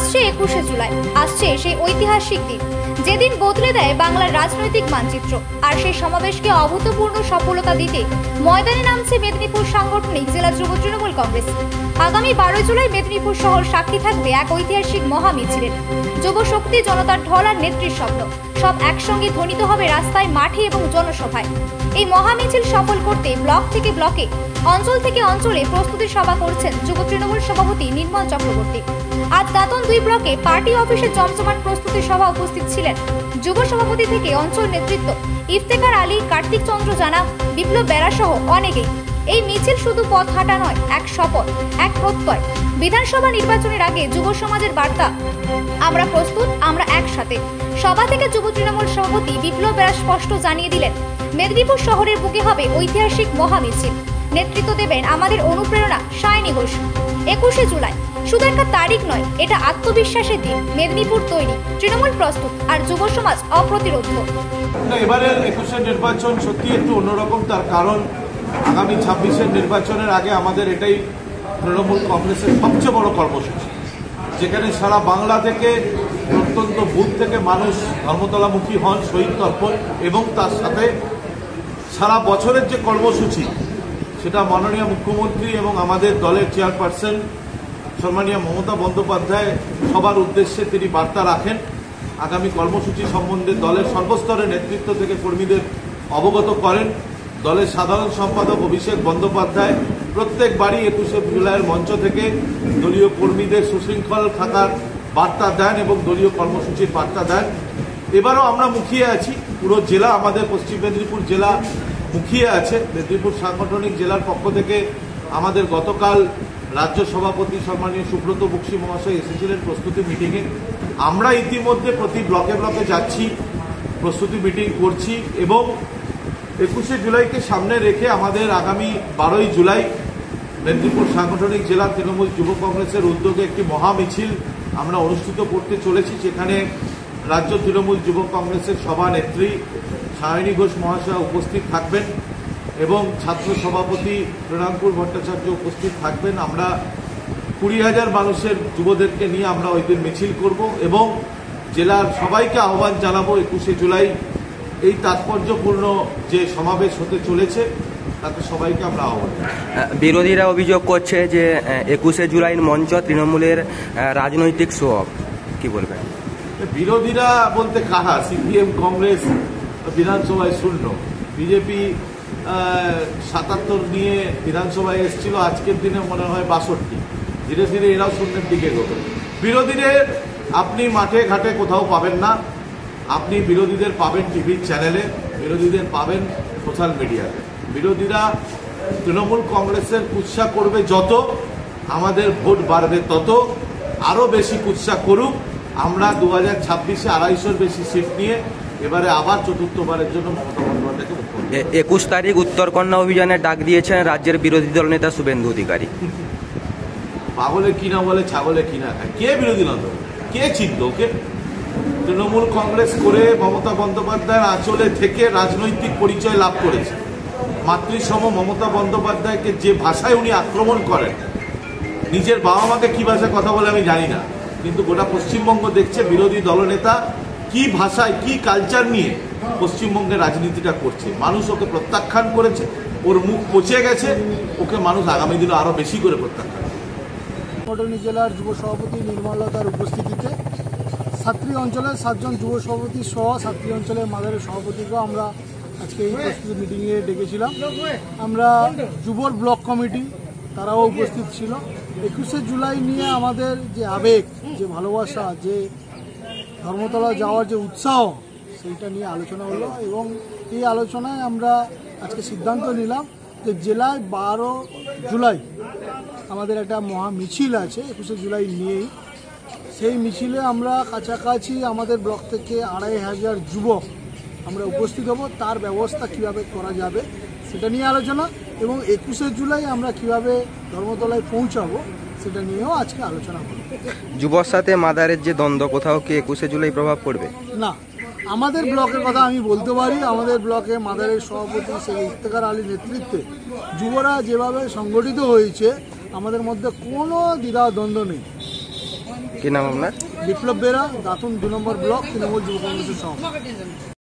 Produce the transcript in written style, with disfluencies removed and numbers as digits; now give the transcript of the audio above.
আসছে 21শে জুলাই, আসছে সেই ঐতিহাসিক দিন যেদিন বদলে দেয় বাংলার রাজনৈতিক মানচিত্র। আর সেই সমাবেশকে অভূতপূর্ণ সফলতা দিতে ময়দানে নামছে মেদিনীপুর সাংগঠনিক জেলা যুব তৃণমূল কংগ্রেস। আগামী 12 জুলাই মেদিনীপুর শহর সাক্ষী থাকবে এক ঐতিহাসিক মহা মিছিলের। যুব শক্তি, জনতার ঢল আর নেত্রীর স্বপ্ন সব একসঙ্গে ধ্বনিত হবে রাস্তায়, মাঠে এবং জনসভায়। এই মহা মিছিল সফল করতে ব্লক থেকে ব্লকে, অঞ্চল থেকে অঞ্চলে প্রস্তুতি সভা করছেন যুব তৃণমূল সভাপতি নির্মল চক্রবর্তী। আজ দাঁতন 2 ব্লকে পার্টি অফিসে জমজমাট প্রস্তুতি সভা উপস্থিত ছিলেন যুব সভাপতি থেকে অঞ্চল নেতৃত্ব ইফতেখার আলী, কার্তিক চন্দ্র জানা, বিপ্লব বেরা সহ অনেকেই। এই মিছিল শুধু পথ হাঁটা নয়, এক শপথ, এক প্রত্যয়। বিধানসভা নির্বাচনের আগে যুব সমাজের বার্তা, আমরা প্রস্তুত, আমরা একসাথে। সভা থেকে যুব তৃণমূল সভাপতি বিপ্লব বেরা স্পষ্ট জানিয়ে দিলেন, মেদিনীপুর শহরের বুকে হবে ঐতিহাসিক মহা মিছিল। নেতৃত্ব দেবেন আমাদের অনুপ্রেরণা সায়নী ঘোষ। 21শে জুলাই শুধু একটা তারিখ নয়, এটা আত্মবিশ্বাসের দিন। মেদিনীপুর তৈরি, তৃণমূল প্রস্তুত, আর যুব সমাজ অপ্রতিরোধ। এবারের 21শে নির্বাচন সত্যি একটু অন্যরকম, তার কারণ আগামী 26শে নির্বাচনের আগে আমাদের এটাই তৃণমূল কংগ্রেসের সবচেয়ে বড় কর্মসূচি, যেখানে সারা বাংলা থেকে প্রত্যন্ত বুথ থেকে মানুষ ধর্মতলামুখী হন শহীদ তর্পণ, এবং তার সাথে সারা বছরের যে কর্মসূচি সেটা মাননীয় মুখ্যমন্ত্রী এবং আমাদের দলের চেয়ারপারসন সম্মানীয় মমতা বন্দ্যোপাধ্যায় সবার উদ্দেশ্যে তিনি বার্তা রাখেন। আগামী কর্মসূচি সম্বন্ধে দলের সর্বস্তরের নেতৃত্ব থেকে কর্মীদের অবগত করেন। দলের সাধারণ সম্পাদক অভিষেক বন্দ্যোপাধ্যায় প্রত্যেক বাড়ি 21শে জুলাইয়ের মঞ্চ থেকে দলীয় কর্মীদের সুশৃঙ্খল থাকার বার্তা দেন এবং দলীয় কর্মসূচির বার্তা দেন। এবারও আমরা মুখিয়ে আছি, পুরো জেলা, আমাদের পশ্চিম মেদিনীপুর জেলা মুখিয়ে আছে। মেদিনীপুর সাংগঠনিক জেলার পক্ষ থেকে আমাদের গতকাল রাজ্য সভাপতি সম্মানীয় সুব্রত বক্সী মহাশয় এসেছিলেন প্রস্তুতি মিটিংয়ে। আমরা ইতিমধ্যে প্রতি ব্লকে ব্লকে যাচ্ছি, প্রস্তুতি মিটিং করছি, এবং 21শে জুলাইকে সামনে রেখে আমাদের আগামী 12ই জুলাই মেদিনীপুর সাংগঠনিক জেলা তৃণমূল যুব কংগ্রেসের উদ্যোগে একটি মহা মিছিল আমরা অনুষ্ঠিত করতে চলেছি, যেখানে রাজ্য তৃণমূল যুব কংগ্রেসের সভানেত্রী সায়নী ঘোষ মহাশয় উপস্থিত থাকবেন এবং ছাত্র সভাপতি প্রণামপুর ভট্টাচার্য উপস্থিত থাকবেন। আমরা 20,000 মানুষের যুবদেরকে নিয়ে আমরা ওই দিন মিছিল করব এবং জেলার সবাইকে আহ্বান জানাবো 21শে জুলাই এই তাৎপর্যপূর্ণ যে সমাবেশ হতে চলেছে তাতে সবাইকে আমরা আহ্বান। বিরোধীরা অভিযোগ করছে যে 21শে জুলাইয়ের মঞ্চ তৃণমূলের রাজনৈতিক শো অফ, কি বলবেন? বিরোধীরা বলতে কারা? সিপিএম, কংগ্রেস বিধানসভায় শূন্য, বিজেপি 77 নিয়ে বিধানসভায় এসেছিল, আজকের দিনে মনে হয় 62। ধীরে ধীরে এরাও শূন্যের দিকে এগোবে। বিরোধীদের আপনি মাঠে ঘাটে কোথাও পাবেন না, আপনি বিরোধীদের পাবেন টিভির চ্যানেলে, বিরোধীদের পাবেন সোশ্যাল মিডিয়াতে। বিরোধীরা তৃণমূল কংগ্রেসের কুৎসা করবে যত, আমাদের ভোট বাড়বে তত। আরও বেশি কুৎসা করুক, আমরা 2026-এ 250-এর বেশি সিট নিয়ে এবারে আবার চতুর্থবারের জন্য মমতা বন্দ্যোপাধ্যায়কে মুখ্যমন্ত্রী। 21 তারিখ উত্তরকন্যা অভিযানের ডাক দিয়েছেন রাজ্যের বিরোধী দল নেতা শুভেন্দু অধিকারী। পাগলে কিনা বলে, ছাগলে কিনা খায়। কে বিরোধী দল? কে চিনত ওকে? তৃণমূল কংগ্রেস করে মমতা বন্দ্যোপাধ্যায়ের আঁচলে থেকে রাজনৈতিক পরিচয় লাভ করেছে। মাতৃসম মমতা বন্দ্যোপাধ্যায়কে যে ভাষায় উনি আক্রমণ করেন, নিজের বাবা মাকে কি ভাষায় কথা বলে আমি জানি না, কিন্তু গোটা পশ্চিমবঙ্গ দেখছে বিরোধী দলনেতা কি ভাষায়, কি কালচার নিয়ে পশ্চিমবঙ্গের রাজনীতিটা করছে। মানুষ ওকে প্রত্যাখ্যান করেছে, ওর মুখ পচে গেছে, ওকে মানুষ আগামী দিনে আরো বেশি করে প্রত্যাখ্যান করবে। সাংগঠনিক জেলার যুব সভাপতি নির্মলতার উপস্থিতিতে সাতটি অঞ্চলের 7 জন যুব সভাপতি সহ 7টি অঞ্চলের মাদারের সভাপতিকেও আমরা আজকে এই প্রস্তুতি মিটিংয়ে ডেকেছিলাম। আমরা যুবর ব্লক কমিটি তারাও উপস্থিত ছিল। 21শে জুলাই নিয়ে আমাদের যে আবেগ, যে ভালোবাসা, যে ধর্মতলা যাওয়ার যে উৎসাহ, সেইটা নিয়ে আলোচনা হলো এবং এই আলোচনায় আমরা আজকে সিদ্ধান্ত নিলাম যে জেলায় 12 জুলাই আমাদের একটা মহা মিছিল আছে 21শে জুলাই নিয়েই। সেই মিছিলে আমরা কাছাকাছি আমাদের ব্লক থেকে 2,500 যুবক আমরা উপস্থিত হব। তার ব্যবস্থা কিভাবে করা যাবে সেটা নিয়ে আলোচনা, এবং 21শে জুলাই আমরা কিভাবে ধর্মতলায় পৌঁছাবো সেটা নিয়েও আজকে আলোচনা করব। যুবর সাথে মাদারের যে দ্বন্দ্ব, কোথাও কি 21শে জুলাই প্রভাব পড়বে? না, আমাদের ব্লকের কথা আমি বলতে পারি। আমাদের ব্লকে মাদারের সভাপতি সেই ইফতেখার আলীর নেতৃত্বে যুবরা যেভাবে সংগঠিত হয়েছে, আমাদের মধ্যে কোনো দ্বিধা দ্বন্দ্ব নেই। কি নাম আপনার? বিপ্লব বেরা, দাতুন 2 নম্বর ব্লক তৃণমূল যুব কংগ্রেসের সভাপতি।